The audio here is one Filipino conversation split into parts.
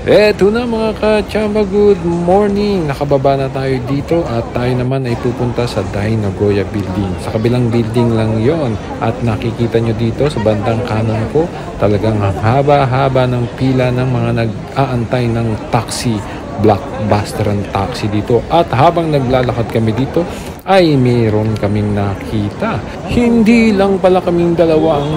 Eto na mga ka-chamba, good morning! Nakababa na tayo dito at tayo naman ay pupunta sa Dai Nagoya building. Sa kabilang building lang yon at nakikita nyo dito sa bandang kanan ko, talagang haba-haba ng pila ng mga nag-aantay ng taxi, blockbuster ang taxi dito. At habang naglalakad kami dito, ay mayroon kaming nakita. Hindi lang pala kaming dalawa ang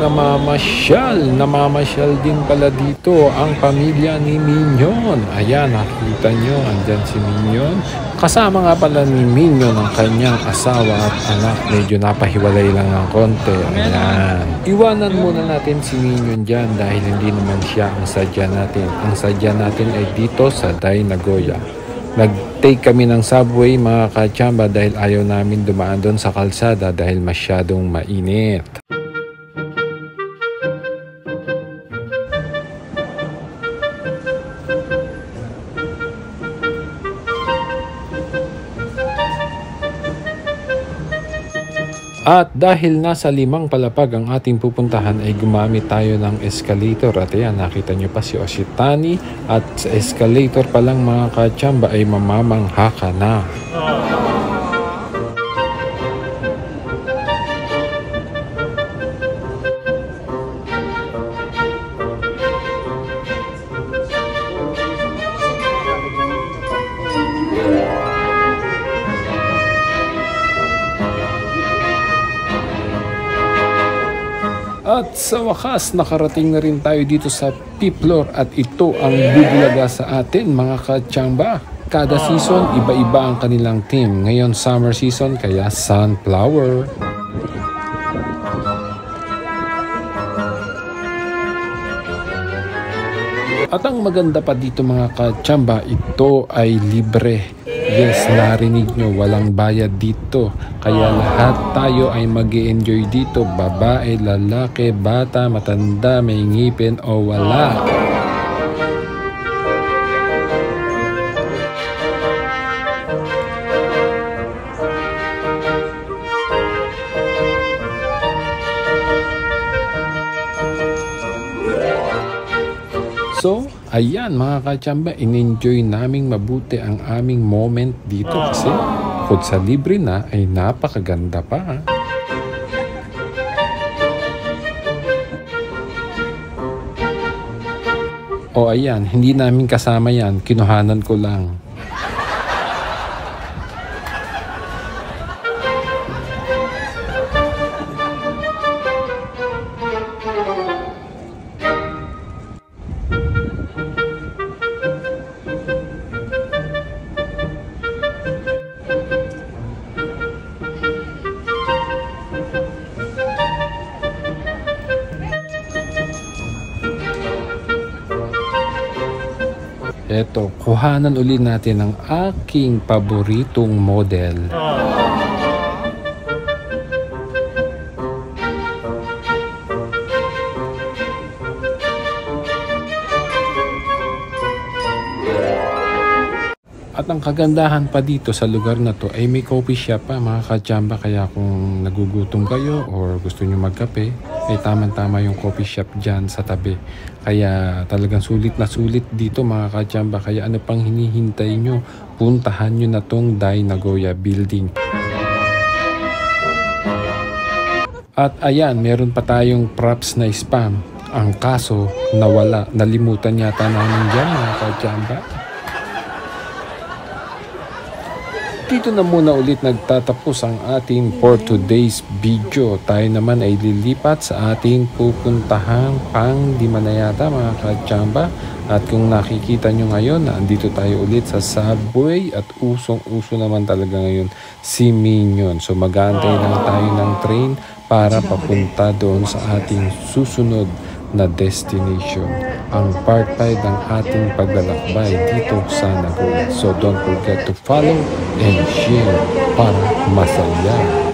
namamasyal din pala dito ang pamilya ni Mignon. Ayan, nakita nyo, andyan si Mignon. Kasama nga pala ni Mignon ang kanyang asawa at anak. Medyo napahiwalay lang ng konti. Ayan. Iwanan muna natin si Mignon dyan dahil hindi naman siya ang sadya natin. Ang sadya natin ay dito sa Dai Nagoya. Nag-take kami ng subway mga ka-chamba dahil ayaw namin dumaan doon sa kalsada dahil masyadong mainit. At dahil nasa 5 palapag ang ating pupuntahan ay gumamit tayo ng escalator. At ayan, nakita nyo pa si Oshitani. At sa escalator pa lang mga ka-chamba ay mamamangha ka na. At sa wakas, nakarating na rin tayo dito sa P-floor at ito ang bubulaga sa atin mga ka-chamba. Kada season, iba-iba ang kanilang team. Ngayon, summer season, kaya sunflower. At ang maganda pa dito mga ka-chamba, ito ay libre. Yes, narinig nyo, walang bayad dito. Kaya lahat tayo ay mag-e-enjoy dito. Babae, lalaki, bata, matanda, may ngipin o wala. So, ayan mga ka-chamba, in-enjoy naming mabuti ang aming moment dito kasi bukod sa libre na ay napakaganda pa. O ayan, hindi namin kasama yan, kinuhanan ko lang. Eto, kuhanan ulit natin ang aking paboritong model. At ang kagandahan pa dito sa lugar na to ay may coffee shop pa mga ka-chamba. Kaya kung nagugutom kayo or gusto nyo magkape, ay tamang-tama yung coffee shop dyan sa tabi. Kaya talagang sulit na sulit dito mga ka-chamba. Kaya ano pang hinihintay nyo? Puntahan nyo na tong Dai Nagoya building. At ayan, meron pa tayong props na spam. Ang kaso, nawala. Nalimutan yata namin dyan mga ka-chamba. Dito na muna ulit nagtatapos ang ating for today's video. Tayo naman ay lilipat sa ating pupuntahang pang-lima na yata mga ka-chamba. At kung nakikita nyo ngayon, andito tayo ulit sa subway at usong-uso naman talaga ngayon si Mignon. So mag-aantay lang tayo ng train para papunta doon sa ating susunod na destination, ang part 5 ng ating paglalakbay dito sa Nagoya. So don't forget to follow and share para masaya.